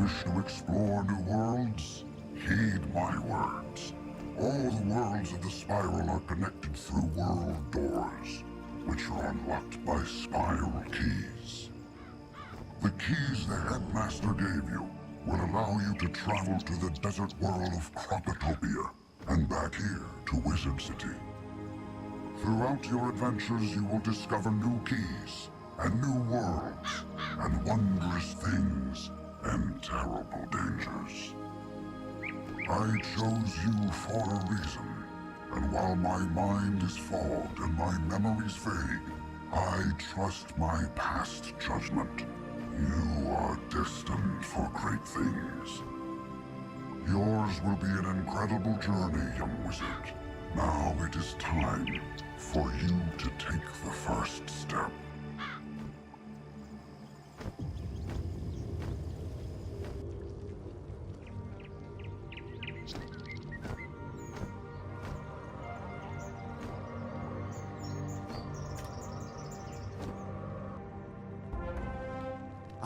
wish to explore new worlds? Heed my words. All the worlds of the spiral are connected through world doors, which are unlocked by spiral keys. The keys the Headmaster gave you will allow you to travel to the desert world of Krokotopia and back here to Wizard City. Throughout your adventures, you will discover new keys and new worlds and wondrous things and terrible dangers. I chose you for a reason, and while my mind is fogged and my memories vague, I trust my past judgment. You are destined for great things. Yours will be an incredible journey, young wizard. Now it is time for you to take the first step.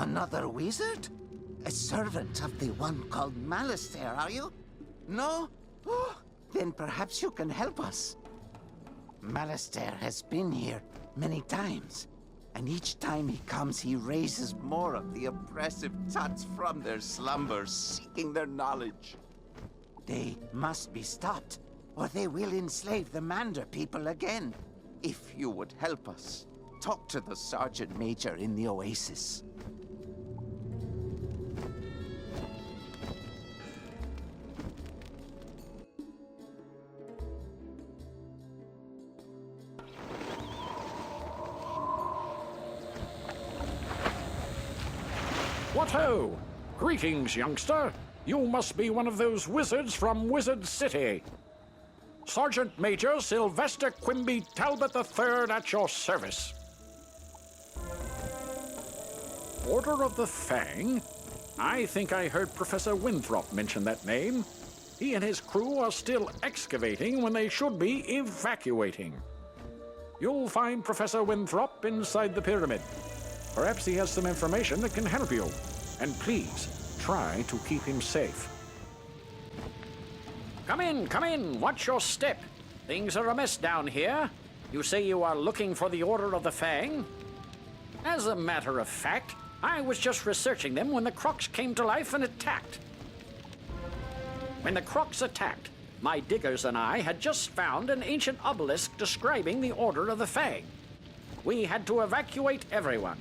Another wizard? A servant of the one called Malastair, are you? No? Oh, then perhaps you can help us. Malastair has been here many times, and each time he comes, he raises more of the oppressive tuts from their slumbers, seeking their knowledge. They must be stopped, or they will enslave the Mander people again. If you would help us, talk to the Sergeant Major in the Oasis. What ho! Greetings, youngster. You must be one of those wizards from Wizard City. Sergeant Major Sylvester Quimby Talbot III at your service. Order of the Fang? I think I heard Professor Winthrop mention that name. He and his crew are still excavating when they should be evacuating. You'll find Professor Winthrop inside the pyramid. Perhaps he has some information that can help you. And please, try to keep him safe. Come in, watch your step. Things are amiss down here. You say you are looking for the Order of the Fang? As a matter of fact, I was just researching them when the Crocs came to life and attacked. When the Crocs attacked, my diggers and I had just found an ancient obelisk describing the Order of the Fang. We had to evacuate everyone.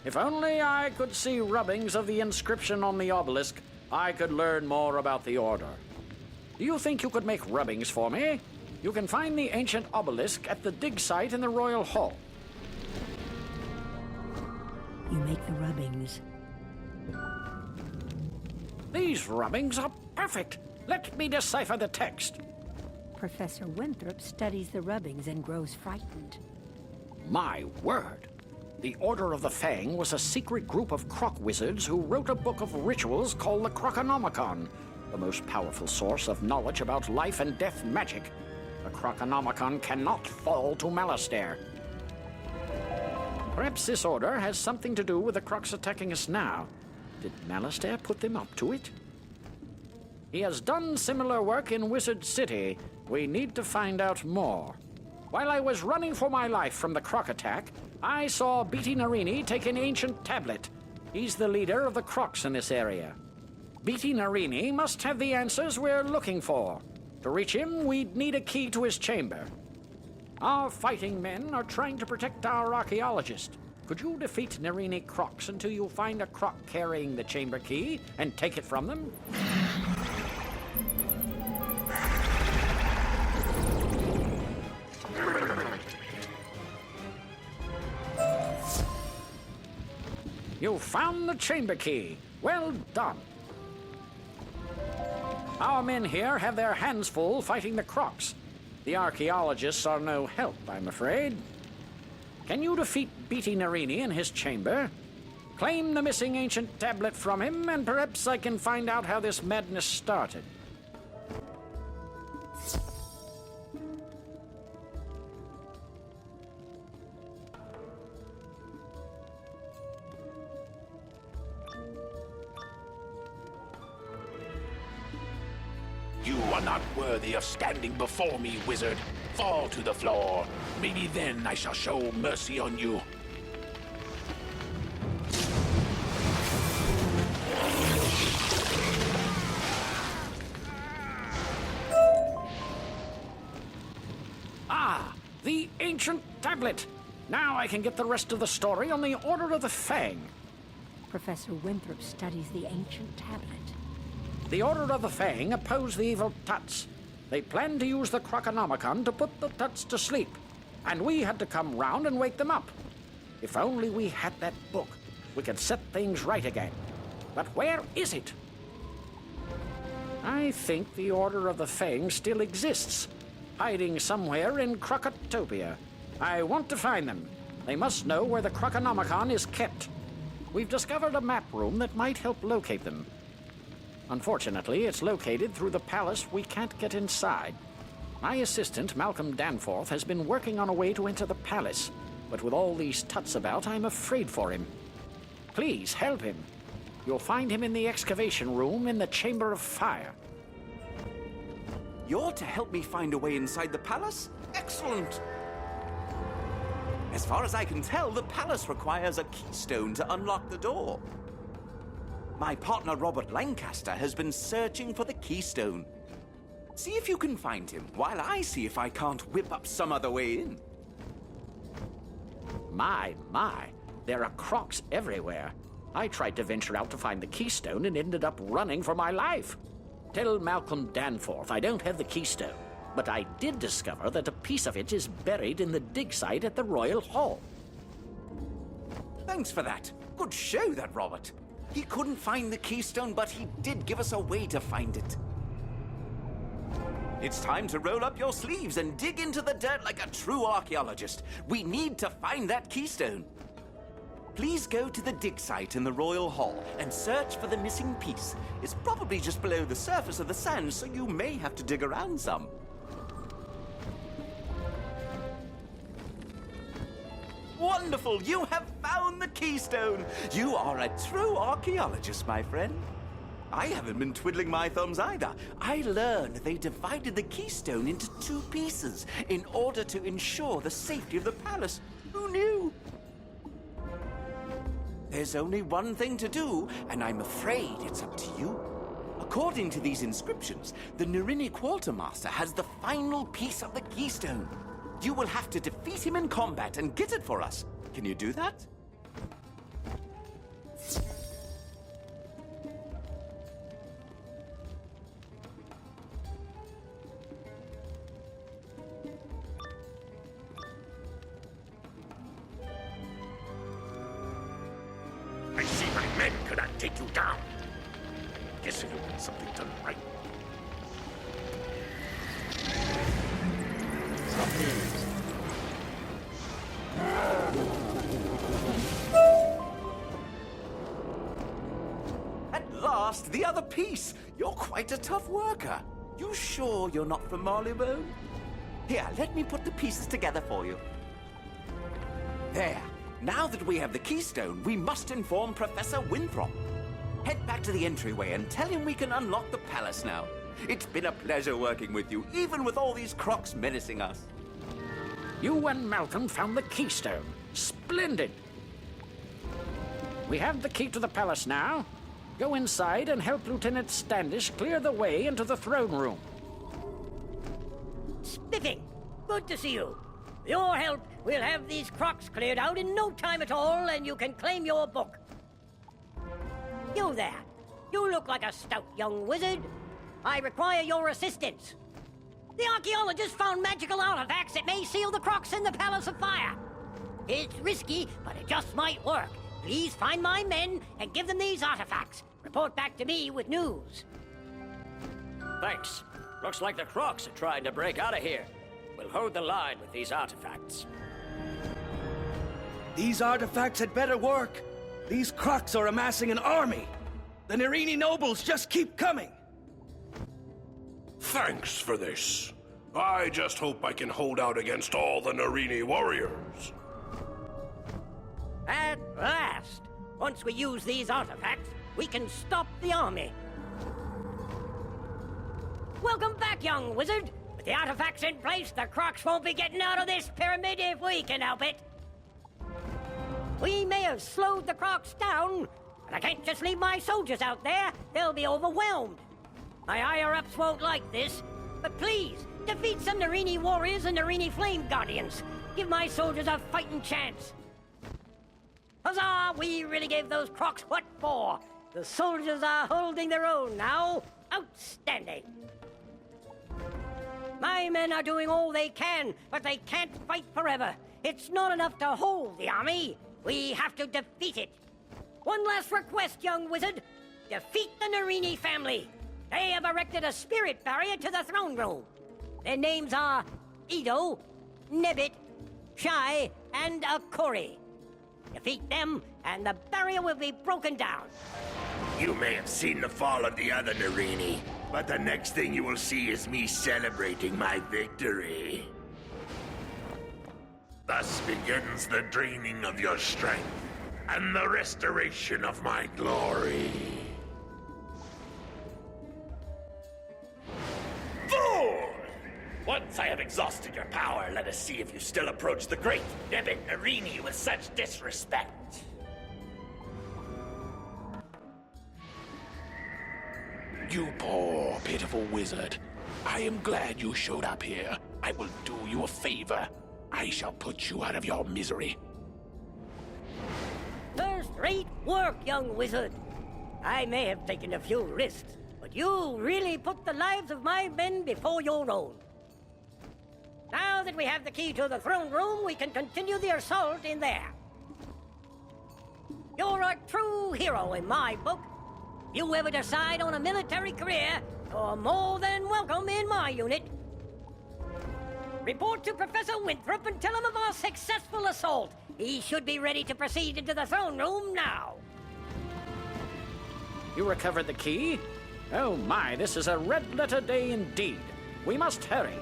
If only I could see rubbings of the inscription on the obelisk, I could learn more about the Order. Do you think you could make rubbings for me? You can find the ancient obelisk at the dig site in the Royal Hall. You make the rubbings. These rubbings are perfect. Let me decipher the text. Professor Winthrop studies the rubbings and grows frightened. My word! The Order of the Fang was a secret group of croc wizards who wrote a book of rituals called the Crokonomicon, the most powerful source of knowledge about life and death magic. The Crokonomicon cannot fall to Malastair. Perhaps this order has something to do with the Crocs attacking us now. Did Malastair put them up to it? He has done similar work in Wizard City. We need to find out more. While I was running for my life from the Croc attack, I saw Beatty Narini take an ancient tablet. He's the leader of the Crocs in this area. Beatty Narini must have the answers we're looking for. To reach him, we'd need a key to his chamber. Our fighting men are trying to protect our archaeologist. Could you defeat Narini Crocs until you find a Croc carrying the chamber key and take it from them? You found the chamber key. Well done. Our men here have their hands full fighting the Crocs. The archaeologists are no help, I'm afraid. Can you defeat Beatty Narini in his chamber? Claim the missing ancient tablet from him, and perhaps I can find out how this madness started. You are not worthy of standing before me, wizard. Fall to the floor. Maybe then I shall show mercy on you. Ah, the ancient tablet. Now I can get the rest of the story on the Order of the Fang. Professor Winthrop studies the ancient tablet. The Order of the Fang oppose the evil Tuts. They planned to use the Krokonomicon to put the Tuts to sleep, and we had to come round and wake them up. If only we had that book, we could set things right again. But where is it? I think the Order of the Fang still exists, hiding somewhere in Krokotopia. I want to find them. They must know where the Krokonomicon is kept. We've discovered a map room that might help locate them. Unfortunately, it's located through the palace. We can't get inside. My assistant, Malcolm Danforth, has been working on a way to enter the palace, but with all these Tuts about, I'm afraid for him. Please help him. You'll find him in the excavation room in the Chamber of Fire. You're to help me find a way inside the palace? Excellent! As far as I can tell, the palace requires a keystone to unlock the door. My partner Robert Lancaster has been searching for the keystone. See if you can find him, while I see if I can't whip up some other way in. My, there are crocs everywhere. I tried to venture out to find the keystone and ended up running for my life. Tell Malcolm Danforth I don't have the keystone, but I did discover that a piece of it is buried in the dig site at the Royal Hall. Thanks for that. Good show, that Robert. He couldn't find the keystone, but he did give us a way to find it. It's time to roll up your sleeves and dig into the dirt like a true archaeologist. We need to find that keystone. Please go to the dig site in the Royal Hall and search for the missing piece. It's probably just below the surface of the sand, so you may have to dig around some. Wonderful! You have found the keystone! You are a true archaeologist, my friend. I haven't been twiddling my thumbs either. I learned they divided the keystone into 2 pieces in order to ensure the safety of the palace. Who knew? There's only one thing to do, and I'm afraid it's up to you. According to these inscriptions, the Narini Quartermaster has the final piece of the keystone. You will have to defeat him in combat and get it for us. Can you do that? I see my men cannot take you down. Guess it'll be something done right. At last, the other piece. You're quite a tough worker. You sure you're not from Marleybone? Here, let me put the pieces together for you. There. Now that we have the keystone, we must inform Professor Winthrop. Head back to the entryway and tell him we can unlock the palace now. It's been a pleasure working with you, even with all these crocs menacing us. You and Malcolm found the keystone. Splendid! We have the key to the palace now. Go inside and help Lieutenant Standish clear the way into the throne room. Spiffing! Good to see you. With your help, we'll have these crocs cleared out in no time at all, and you can claim your book. You there. You look like a stout young wizard. I require your assistance. The archaeologists found magical artifacts that may seal the crocs in the Palace of Fire. It's risky, but it just might work. Please find my men and give them these artifacts. Report back to me with news. Thanks. Looks like the crocs are trying to break out of here. We'll hold the line with these artifacts. These artifacts had better work. These crocs are amassing an army. The Narini nobles just keep coming. Thanks for this. I just hope I can hold out against all the Narini warriors. At last! Once we use these artifacts, we can stop the army. Welcome back, young wizard. With the artifacts in place, the Crocs won't be getting out of this pyramid if we can help it. We may have slowed the Crocs down, but I can't just leave my soldiers out there. They'll be overwhelmed. My higher-ups won't like this, but please, defeat some Narini warriors and Narini flame guardians. Give my soldiers a fighting chance. Huzzah! We really gave those Crocs what for. The soldiers are holding their own now. Outstanding. My men are doing all they can, but they can't fight forever. It's not enough to hold the army. We have to defeat it. One last request, young wizard. Defeat the Narini family. They have erected a spirit barrier to the throne room. Their names are Edo, Nebbit, Shai, and Akori. Defeat them, and the barrier will be broken down. You may have seen the fall of the other Narini, but the next thing you will see is me celebrating my victory. Thus begins the draining of your strength, and the restoration of my glory. Fool! Once I have exhausted your power, let us see if you still approach the great Nebbit Narini with such disrespect. You poor, pitiful wizard. I am glad you showed up here. I will do you a favor. I shall put you out of your misery. First-rate work, young wizard. I may have taken a few risks, but you really put the lives of my men before your own. Now that we have the key to the throne room, we can continue the assault in there. You're a true hero in my book. If you ever decide on a military career, you're more than welcome in my unit. Report to Professor Winthrop and tell him of our successful assault. He should be ready to proceed into the throne room now. You recovered the key? Oh my, this is a red-letter day indeed. We must hurry.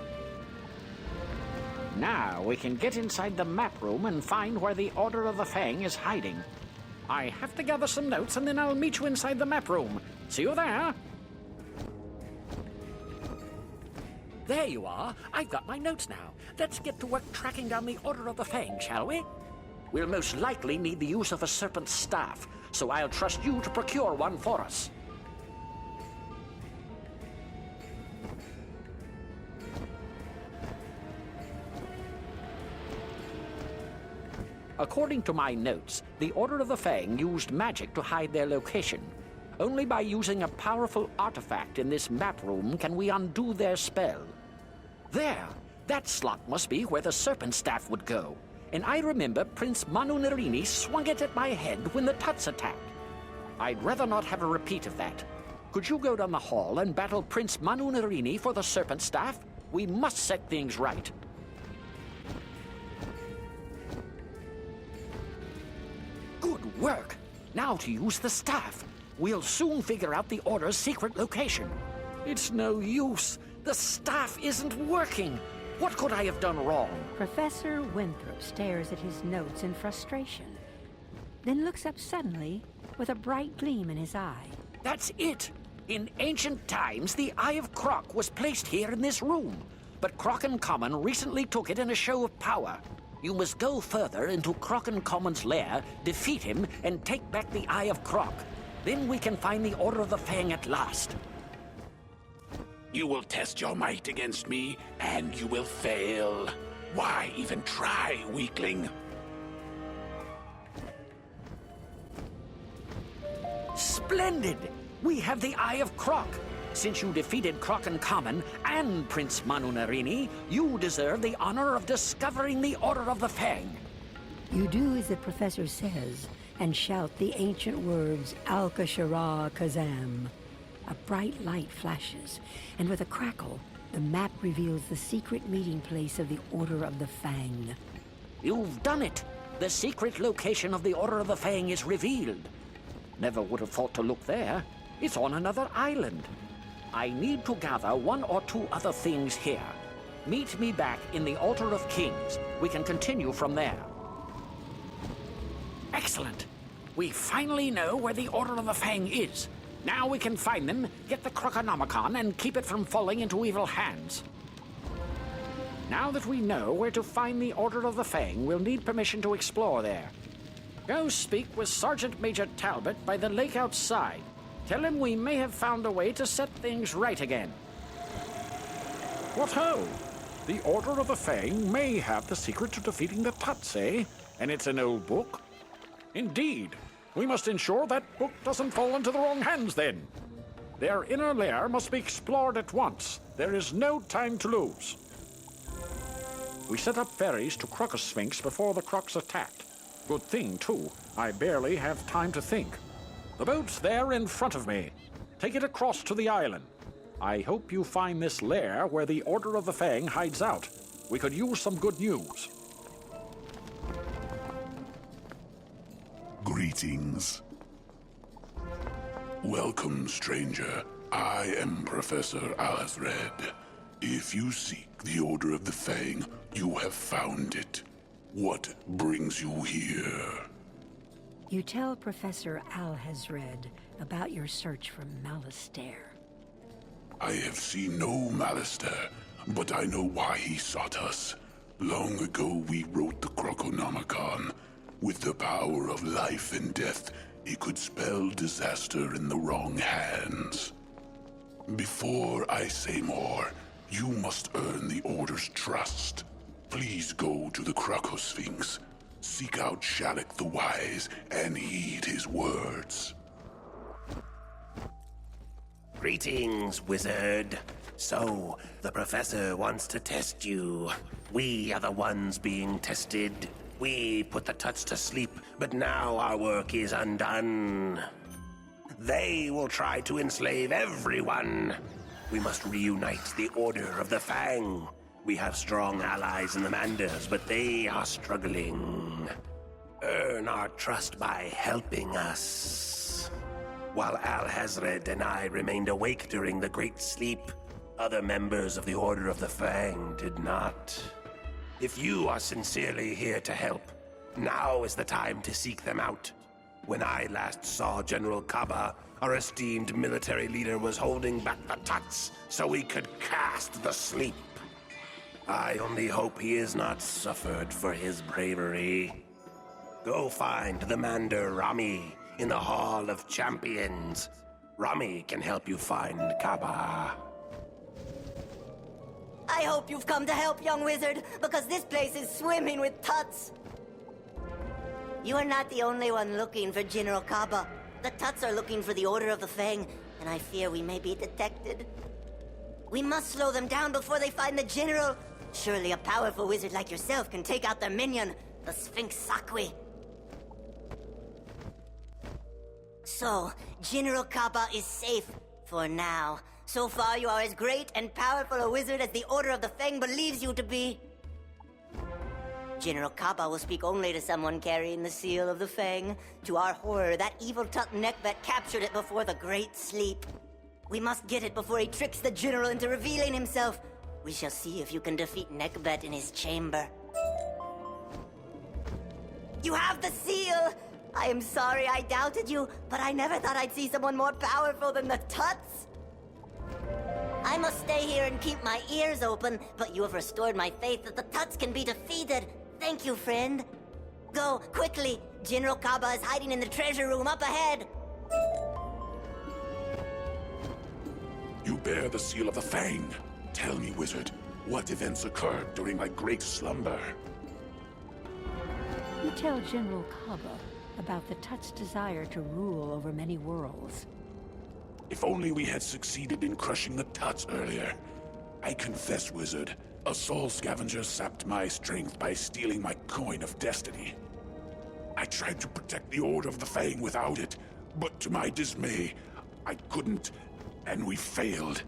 Now we can get inside the map room and find where the Order of the Fang is hiding. I have to gather some notes and then I'll meet you inside the map room. See you there. There you are. I've got my notes now. Let's get to work tracking down the Order of the Fang, shall we? We'll most likely need the use of a serpent's staff, so I'll trust you to procure one for us. According to my notes, the Order of the Fang used magic to hide their location. Only by using a powerful artifact in this map room can we undo their spell. There! That slot must be where the serpent staff would go. And I remember Prince Manu Narini swung it at my head when the Tuts attacked. I'd rather not have a repeat of that. Could you go down the hall and battle Prince Manu Narini for the serpent staff? We must set things right. Good work! Now to use the staff. We'll soon figure out the Order's secret location. It's no use. The staff isn't working. What could I have done wrong? Professor Winthrop stares at his notes in frustration, then looks up suddenly with a bright gleam in his eye. That's it! In ancient times, the Eye of Krok was placed here in this room, but Krokoncommon recently took it in a show of power. You must go further into Krokoncommon's lair, defeat him, and take back the Eye of Krok. Then we can find the Order of the Fang at last. You will test your might against me, and you will fail. Why even try, weakling? Splendid! We have the Eye of Krok. Since you defeated Krokoncommon and Prince Manu Narini, you deserve the honor of discovering the Order of the Fang. You do as the professor says, and shout the ancient words, Al-Kashara Kazam. A bright light flashes, and with a crackle, the map reveals the secret meeting place of the Order of the Fang. You've done it! The secret location of the Order of the Fang is revealed. Never would have thought to look there. It's on another island. I need to gather one or two other things here. Meet me back in the Altar of Kings. We can continue from there. Excellent! We finally know where the Order of the Fang is. Now we can find them, get the Krokonomicon, and keep it from falling into evil hands. Now that we know where to find the Order of the Fang, we'll need permission to explore there. Go speak with Sergeant Major Talbot by the lake outside. Tell him we may have found a way to set things right again. What ho! The Order of the Fang may have the secret to defeating the Tuts, eh? And it's an old book? Indeed. We must ensure that book doesn't fall into the wrong hands, then. Their inner lair must be explored at once. There is no time to lose. We set up ferries to Krokosphinx before the Kroks attacked. Good thing, too. I barely have time to think. The boat's there in front of me. Take it across to the island. I hope you find this lair where the Order of the Fang hides out. We could use some good news. Greetings. Welcome, stranger. I am Professor Alhazred. If you seek the Order of the Fang, you have found it. What brings you here? You tell Professor Alhazred about your search for Malistaire. I have seen no Malistaire, but I know why he sought us. Long ago we wrote the Krokonomicon. With the power of life and death, it could spell disaster in the wrong hands. Before I say more, you must earn the Order's trust. Please go to the Krokosphinx. Seek out Shalak the Wise and heed his words. Greetings, wizard. So, the professor wants to test you. We are the ones being tested. We put the Tuts to sleep, but now our work is undone. They will try to enslave everyone. We must reunite the Order of the Fang. We have strong allies in the Manders, but they are struggling. Earn our trust by helping us. While Alhazred and I remained awake during the Great Sleep, other members of the Order of the Fang did not. If you are sincerely here to help, now is the time to seek them out. When I last saw General Kaba, our esteemed military leader was holding back the Tuts so he could cast the sleep. I only hope he has not suffered for his bravery. Go find the Mander Rami in the Hall of Champions. Rami can help you find Kaba. I hope you've come to help, young wizard, because this place is swimming with Tuts. You are not the only one looking for General Kaba. The Tuts are looking for the Order of the Fang, and I fear we may be detected. We must slow them down before they find the General. Surely a powerful wizard like yourself can take out their minion, the Sphinx Sakwi. So, General Kaba is safe for now. So far, you are as great and powerful a wizard as the Order of the Fang believes you to be. General Kaba will speak only to someone carrying the seal of the Fang. To our horror, that evil Tut Nekbet captured it before the Great Sleep. We must get it before he tricks the General into revealing himself. We shall see if you can defeat Nekbet in his chamber. You have the seal! I am sorry I doubted you, but I never thought I'd see someone more powerful than the Tuts. I must stay here and keep my ears open, but you have restored my faith that the Tuts can be defeated. Thank you, friend. Go, quickly. General Kaba is hiding in the treasure room up ahead. You bear the seal of the Fang. Tell me, wizard, what events occurred during my great slumber? You tell General Kaba about the Tut's desire to rule over many worlds. If only we had succeeded in crushing the Tuts earlier. I confess, wizard, a soul scavenger sapped my strength by stealing my coin of destiny. I tried to protect the Order of the Fang without it, but to my dismay, I couldn't, and we failed.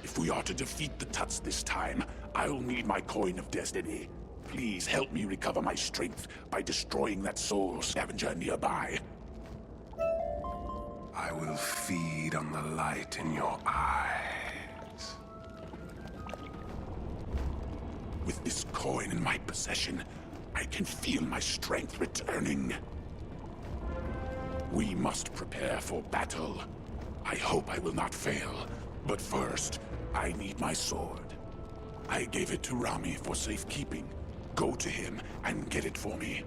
If we are to defeat the Tuts this time, I'll need my coin of destiny. Please help me recover my strength by destroying that soul scavenger nearby. I will feed on the light in your eyes. With this coin in my possession, I can feel my strength returning. We must prepare for battle. I hope I will not fail. But first, I need my sword. I gave it to Rami for safekeeping. Go to him and get it for me.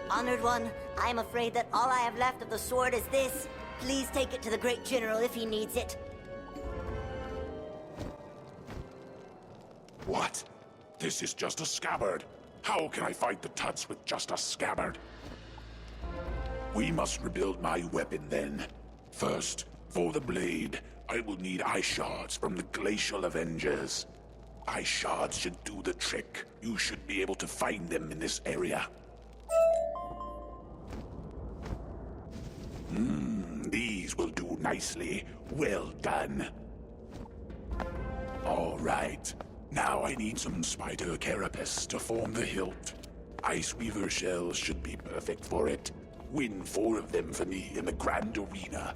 Honored one, I am afraid that all I have left of the sword is this. Please take it to the great general if he needs it. What? This is just a scabbard. How can I fight the Tuts with just a scabbard? We must rebuild my weapon then. First, for the blade, I will need eye shards from the Glacial Avengers. Eye shards should do the trick. You should be able to find them in this area. These will do nicely. Well done. All right. Now I need some spider carapace to form the hilt. Ice Weaver shells should be perfect for it. Win 4 of them for me in the Grand Arena.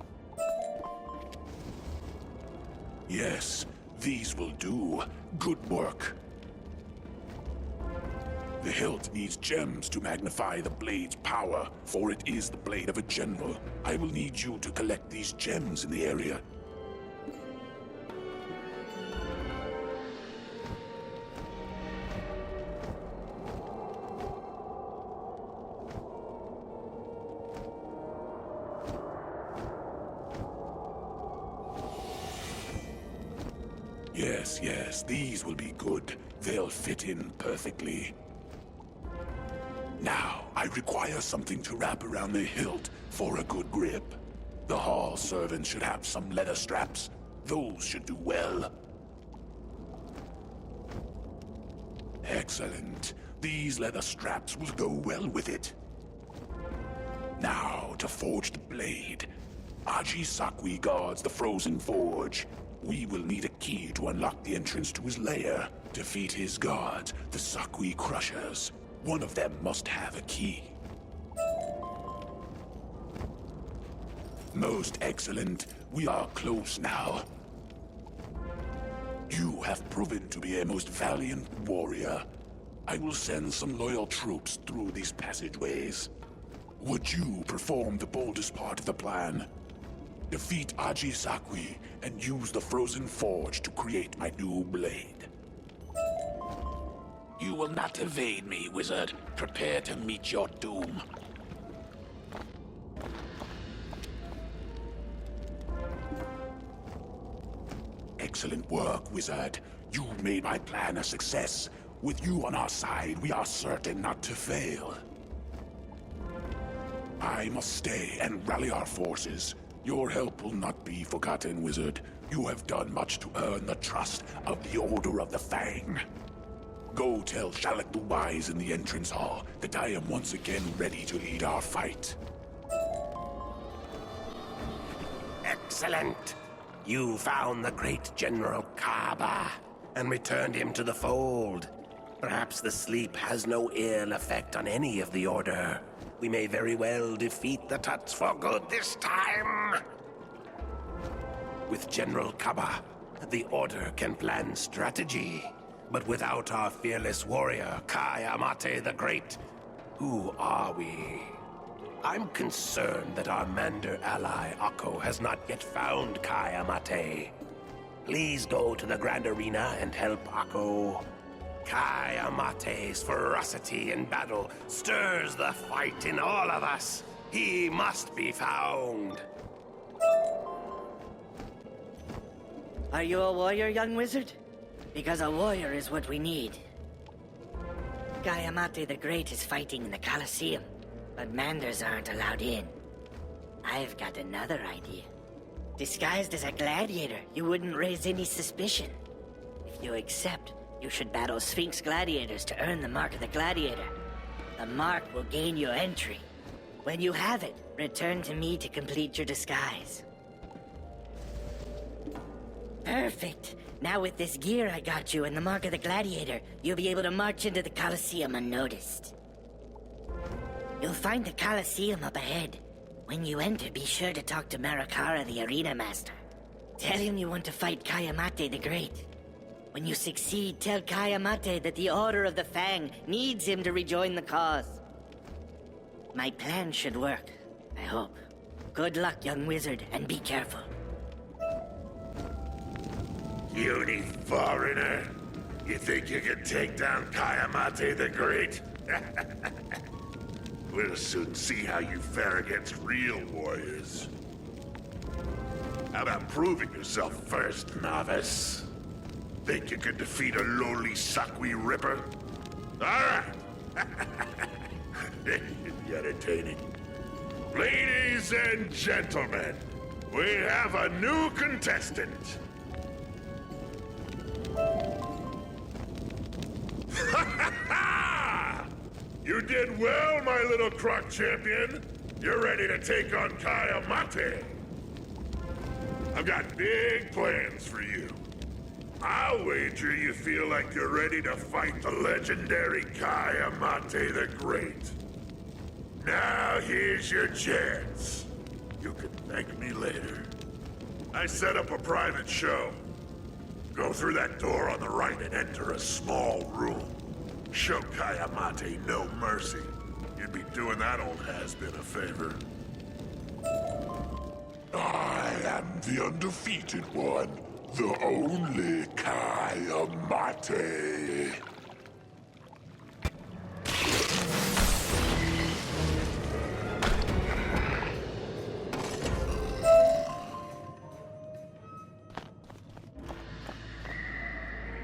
Yes, these will do. Good work. The hilt needs gems to magnify the blade's power, for it is the blade of a general. I will need you to collect these gems in the area. Yes, these will be good. They'll fit in perfectly. Now, I require something to wrap around the hilt for a good grip. The hall servants should have some leather straps. Those should do well. Excellent. These leather straps will go well with it. Now, to forge the blade. Aji Sakwi guards the frozen forge. We will need a key to unlock the entrance to his lair. Defeat his guards, the Sakwi Crushers. One of them must have a key. Most excellent. We are close now. You have proven to be a most valiant warrior. I will send some loyal troops through these passageways. Would you perform the boldest part of the plan? Defeat Aji Sakwi and use the frozen forge to create my new blade. You will not evade me, wizard. Prepare to meet your doom. Excellent work, wizard. You made my plan a success. With you on our side, we are certain not to fail. I must stay and rally our forces. Your help will not be forgotten, wizard. You have done much to earn the trust of the Order of the Fang. Go tell Shalak the Wise in the entrance hall that I am once again ready to lead our fight. Excellent. You found the great General Kaba and returned him to the fold. Perhaps the sleep has no ill effect on any of the Order. We may very well defeat the Tuts for good this time. With General Kaba, the Order can plan strategy. But without our fearless warrior, Kai Amate the Great, who are we? I'm concerned that our Mander ally, Akko, has not yet found Kai Amate. Please go to the Grand Arena and help Akko. Kai Amate's ferocity in battle stirs the fight in all of us. He must be found. Are you a warrior, young wizard? Because a warrior is what we need. Gayamate the Great is fighting in the Colosseum, but Manders aren't allowed in. I've got another idea. Disguised as a gladiator, you wouldn't raise any suspicion. If you accept, you should battle Sphinx gladiators to earn the mark of the gladiator. The mark will gain you entry. When you have it, return to me to complete your disguise. Perfect. Now with this gear I got you and the mark of the gladiator, you'll be able to march into the Colosseum unnoticed. You'll find the Colosseum up ahead. When you enter, be sure to talk to Marakara, the arena master. Tell him you want to fight Kayamate the Great. When you succeed, tell Kayamate that the Order of the Fang needs him to rejoin the cause. My plan should work. I hope. Good luck, young wizard, and be careful. Puny foreigner. You think you can take down Kayamate the Great? We'll soon see how you fare against real warriors. How about proving yourself first, novice? Think you can defeat a lowly Sakwi Ripper? Alright! It'd be entertaining. Ladies and gentlemen, we have a new contestant. You did well, my little croc champion. You're ready to take on Kayamate. I've got big plans for you. I'll wager you feel like you're ready to fight the legendary Kayamate the Great. Now here's your chance. You can thank me later. I set up a private show. Go through that door on the right and enter a small room. Show Kayamate no mercy. You'd be doing that old has-been a favor. I am the undefeated one, the only Kayamate.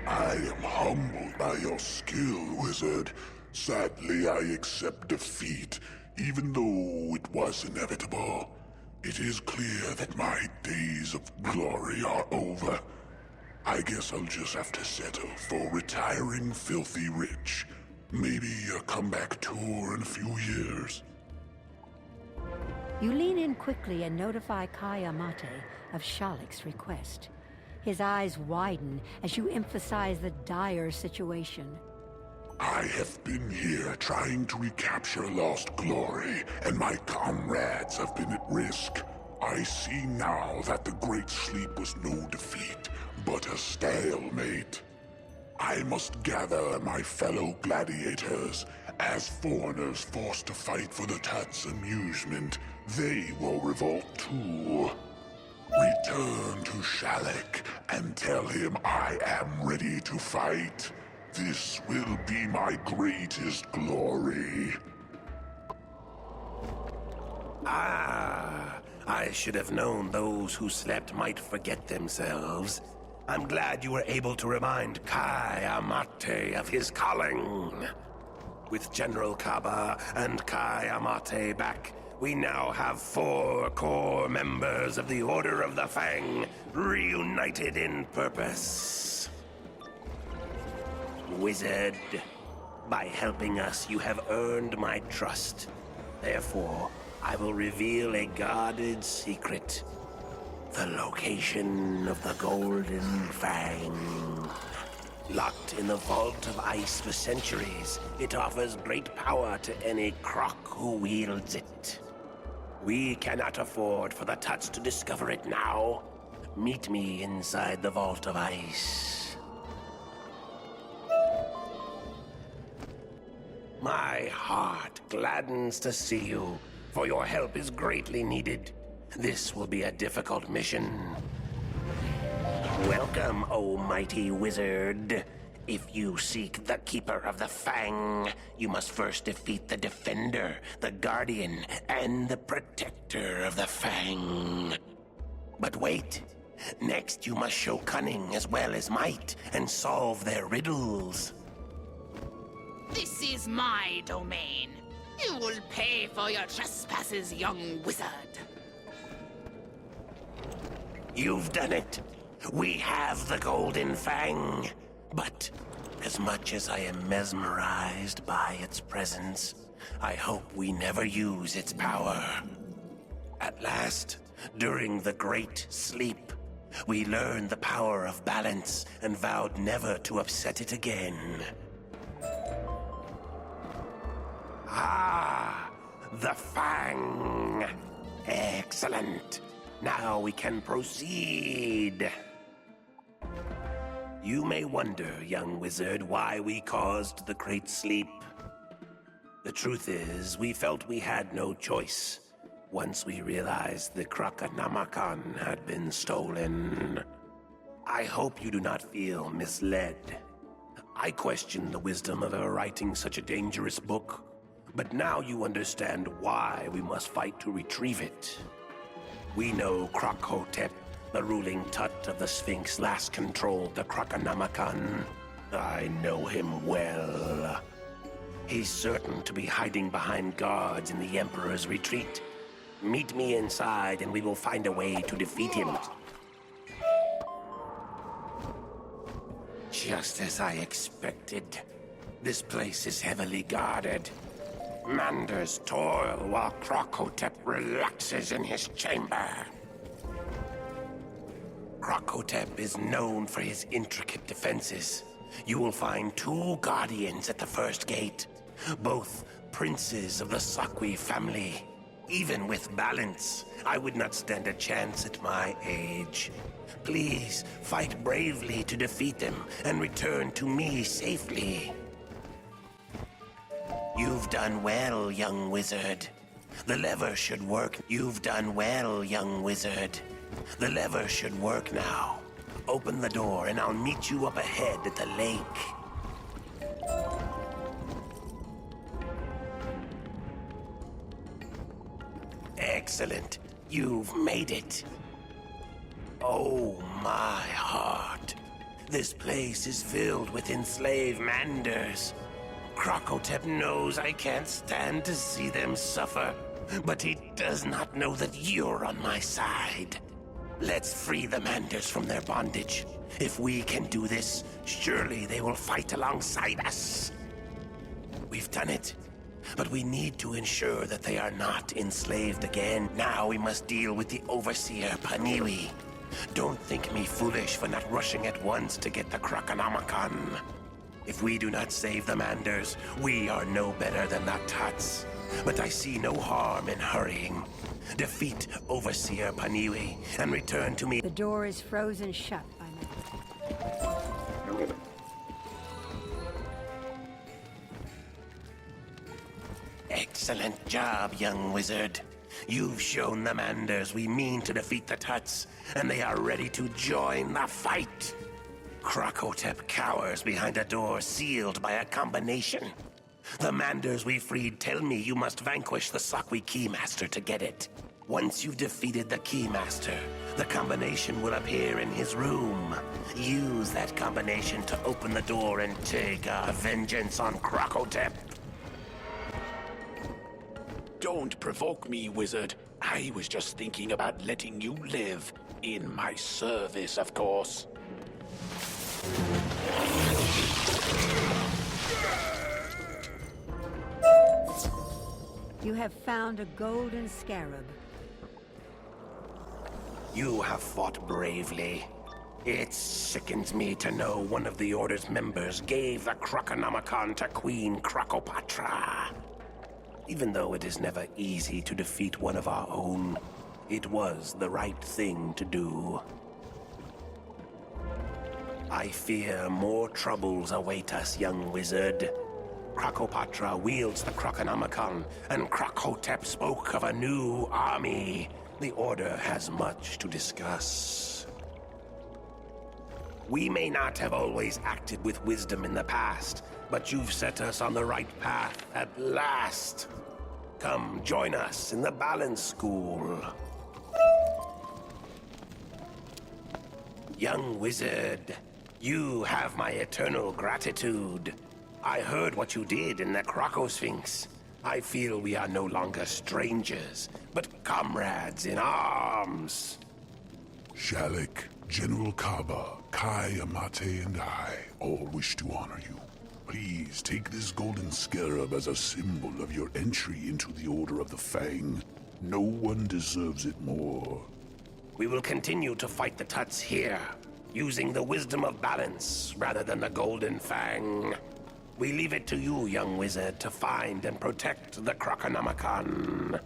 I am humbled by your skill, wizard. Sadly, I accept defeat, even though it was inevitable. It is clear that my days of glory are over. I guess I'll just have to settle for retiring filthy rich. Maybe a comeback tour in a few years. You lean in quickly and notify Kayamate of Shalik's request. His eyes widen as you emphasize the dire situation. I have been here trying to recapture lost glory, and my comrades have been at risk. I see now that the Great Sleep was no defeat, but a stalemate. I must gather my fellow gladiators. As foreigners forced to fight for the Tut's amusement, they will revolt too. Return to Shalik and tell him I am ready to fight. This will be my greatest glory. Ah, I should have known those who slept might forget themselves. I'm glad you were able to remind Kayamate of his calling. With General Kaba and Kayamate back, we now have 4 core members of the Order of the Fang, reunited in purpose. Wizard, by helping us, you have earned my trust. Therefore, I will reveal a guarded secret. The location of the Golden Fang. Locked in the vault of ice for centuries, it offers great power to any croc who wields it. We cannot afford for the Tuts to discover it now. Meet me inside the vault of ice. My heart gladdens to see you, for your help is greatly needed. This will be a difficult mission. Welcome, O mighty wizard. If you seek the Keeper of the Fang, you must first defeat the Defender, the Guardian, and the Protector of the Fang. But wait. Next, you must show cunning as well as might and solve their riddles. This is my domain. You will pay for your trespasses, young wizard. You've done it. We have the Golden Fang. But as much as I am mesmerized by its presence, I hope we never use its power. At last, during the Great Sleep, we learned the power of balance and vowed never to upset it again. Ah, the Fang. Excellent. Now we can proceed. You may wonder, young wizard, why we caused the Great Sleep. The truth is, we felt we had no choice. once we realized the Krokotopia had been stolen. I hope you do not feel misled. I question the wisdom of ever writing such a dangerous book, but now you understand why we must fight to retrieve it. We know Krokotop, the ruling Tut of the Sphinx, last controlled the Krokotopia. I know him well. He's certain to be hiding behind guards in the Emperor's retreat. Meet me inside and we will find a way to defeat him. Just as I expected, this place is heavily guarded. Manders toil while Krokotop relaxes in his chamber. Krokotop is known for his intricate defenses. You will find 2 guardians at the first gate, both princes of the Sakwi family. Even with balance, I would not stand a chance at my age. Please, fight bravely to defeat them and return to me safely. You've done well, young wizard. The lever should work. You've done well, young wizard. The lever should work now. Open the door and I'll meet you up ahead at the lake. Excellent. You've made it. Oh, my heart. This place is filled with enslaved Manders. Krokotop knows I can't stand to see them suffer, but he does not know that you're on my side. Let's free the Manders from their bondage. If we can do this, surely they will fight alongside us. We've done it, but we need to ensure that they are not enslaved again. Now we must deal with the Overseer Paniwi. Don't think me foolish for not rushing at once to get the Krokotopia. If we do not save the Manders, we are no better than the Tuts. But I see no harm in hurrying. Defeat Overseer Paniwi and return to me. The door is frozen shut by now. Excellent job, young wizard. You've shown the Manders we mean to defeat the Tuts, and they are ready to join the fight. Krokotop cowers behind a door sealed by a combination. The Manders we freed tell me you must vanquish the Sakwi Keymaster to get it. Once you've defeated the Keymaster, the combination will appear in his room. Use that combination to open the door and take our vengeance on Krokotop. Don't provoke me, wizard. I was just thinking about letting you live. In my service, of course. You have found a golden scarab. You have fought bravely. It sickens me to know one of the Order's members gave the Krokotopia to Queen Krokopatra. Even though it is never easy to defeat one of our own, it was the right thing to do. I fear more troubles await us, young wizard. Krokopatra wields the Krokotopia, and Krokotop spoke of a new army. The Order has much to discuss. We may not have always acted with wisdom in the past, but you've set us on the right path at last. Come, join us in the Balance School. Young wizard, you have my eternal gratitude. I heard what you did in the Krokosphinx. I feel we are no longer strangers, but comrades in arms. Shalik, General Kaba, Kai Amate, and I all wish to honor you. Please take this golden scarab as a symbol of your entry into the Order of the Fang. No one deserves it more. We will continue to fight the Tuts here, using the wisdom of balance rather than the Golden Fang. We leave it to you, young wizard, to find and protect the Krokotopia.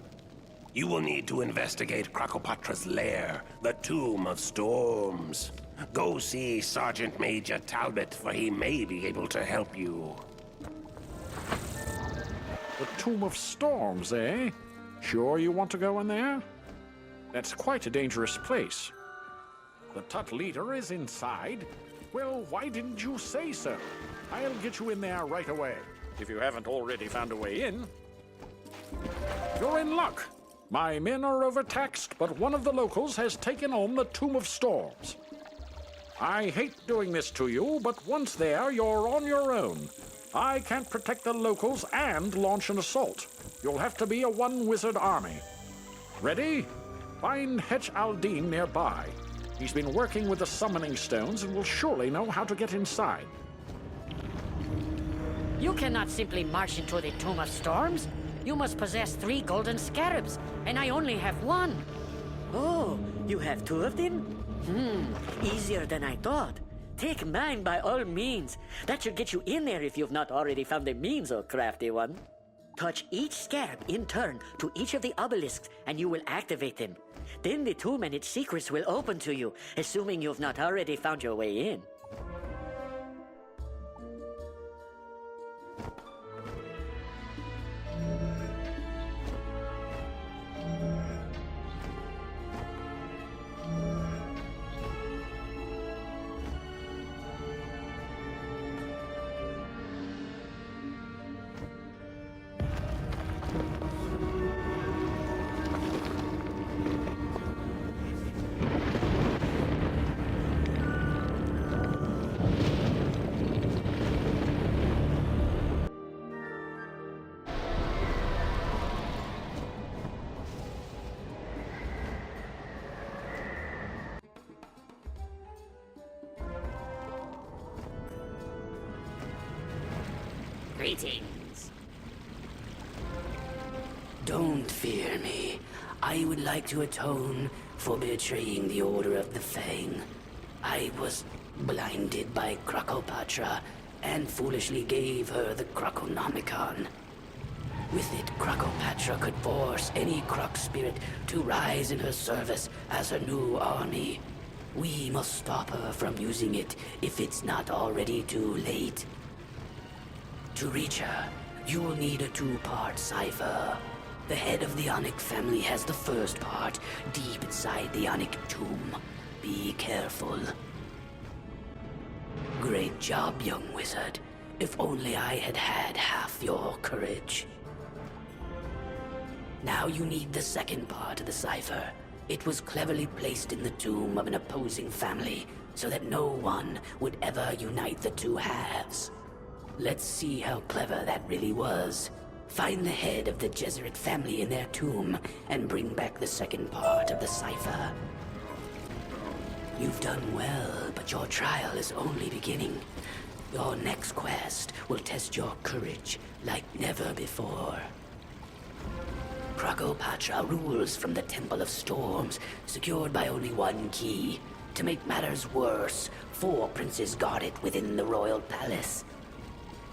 You will need to investigate Krokopatra's lair, the Tomb of Storms. Go see Sergeant Major Talbot, for he may be able to help you. The Tomb of Storms, eh? Sure you want to go in there? That's quite a dangerous place. The Tut leader is inside. Well, why didn't you say so? I'll get you in there right away, if you haven't already found a way in. You're in luck. My men are overtaxed, but one of the locals has taken on the Tomb of Storms. I hate doing this to you, but once there, you're on your own. I can't protect the locals and launch an assault. You'll have to be a one-wizard army. Ready? Find Hetch Aldine nearby. He's been working with the summoning stones and will surely know how to get inside. You cannot simply march into the Tomb of Storms. You must possess 3 golden scarabs, and I only have 1. Oh, you have 2 of them? Easier than I thought. Take mine by all means. That should get you in there if you've not already found the means, oh crafty one. Touch each scarab in turn to each of the obelisks, and you will activate them. Then the tomb and its secrets will open to you, assuming you've not already found your way in. Greetings. Don't fear me. I would like to atone for betraying the Order of the Fang. I was blinded by Krokopatra and foolishly gave her the Krokonomicon. With it, Krokopatra could force any Krok spirit to rise in her service as her new army. We must stop her from using it if it's not already too late. To reach her, you will need a 2-part cipher. The head of the Onyx family has the first part, deep inside the Onyx tomb. Be careful. Great job, young wizard. If only I had had half your courage. Now you need the second part of the cipher. It was cleverly placed in the tomb of an opposing family, so that no one would ever unite the 2 halves. Let's see how clever that really was. Find the head of the Jesuit family in their tomb and bring back the second part of the cipher. You've done well, but your trial is only beginning. Your next quest will test your courage like never before. Krokopatra rules from the Temple of Storms, secured by only 1 key. To make matters worse, 4 princes guard it within the royal palace.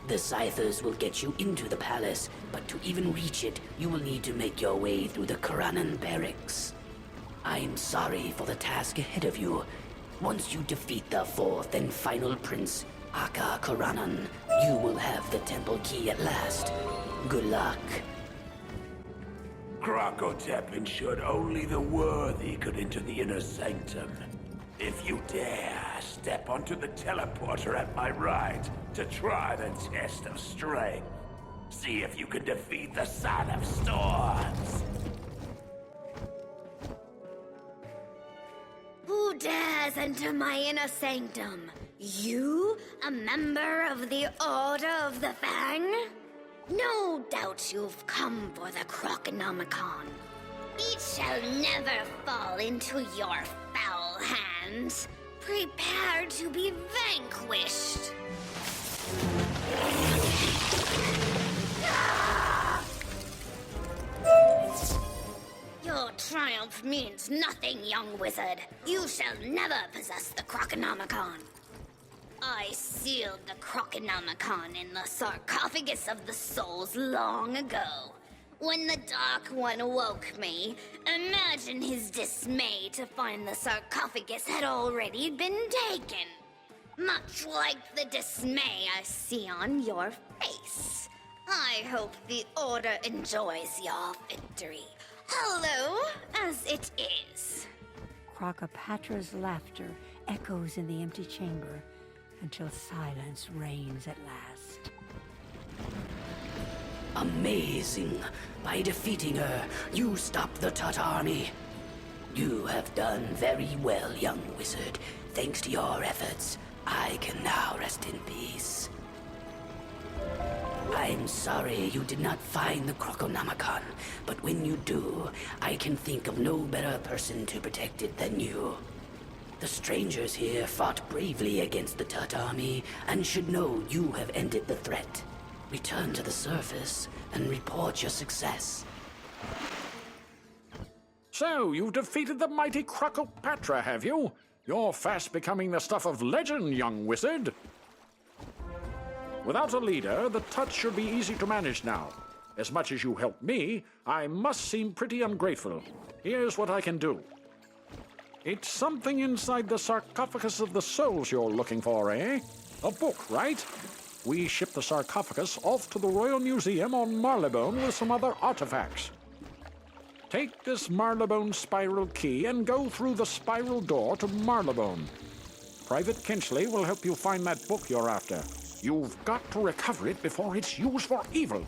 The ciphers will get you into the palace, but to even reach it, you will need to make your way through the Karanan barracks. I'm sorry for the task ahead of you. Once you defeat the 4th and final prince, Aka Karanan, you will have the temple key at last. Good luck. Krokotop ensured only the worthy could enter the inner sanctum. If you dare, step onto the teleporter at my right to try the test of strength. See if you can defeat the Son of Storms. Who dares enter my inner sanctum? You, a member of the Order of the Fang? No doubt you've come for the Krokonomicon. It shall never fall into your foul hands. Prepare to be vanquished. Your triumph means nothing, young wizard. You shall never possess the Krokonomicon. I sealed the Krokonomicon in the sarcophagus of the souls long ago. When the Dark One woke me, imagine his dismay to find the sarcophagus had already been taken. Much like the dismay I see on your face. I hope the Order enjoys your victory, Hello, as it is. Krokopatra's laughter echoes in the empty chamber until silence reigns at last. Amazing! By defeating her, you stopped the Tut army. You have done very well, young wizard. Thanks to your efforts, I can now rest in peace. I'm sorry you did not find the Krokonomicon, but when you do, I can think of no better person to protect it than you. The strangers here fought bravely against the Tut army and should know you have ended the threat. Return to the surface and report your success. So, you've defeated the mighty Krokopatra, have you? You're fast becoming the stuff of legend, young wizard. Without a leader, the Tut should be easy to manage now. As much as you helped me, I must seem pretty ungrateful. Here's what I can do. It's something inside the sarcophagus of the souls you're looking for, eh? A book, right? We ship the sarcophagus off to the Royal Museum on Marylebone with some other artifacts. Take this Marylebone spiral key and go through the spiral door to Marylebone. Private Kinchley will help you find that book you're after. You've got to recover it before it's used for evil.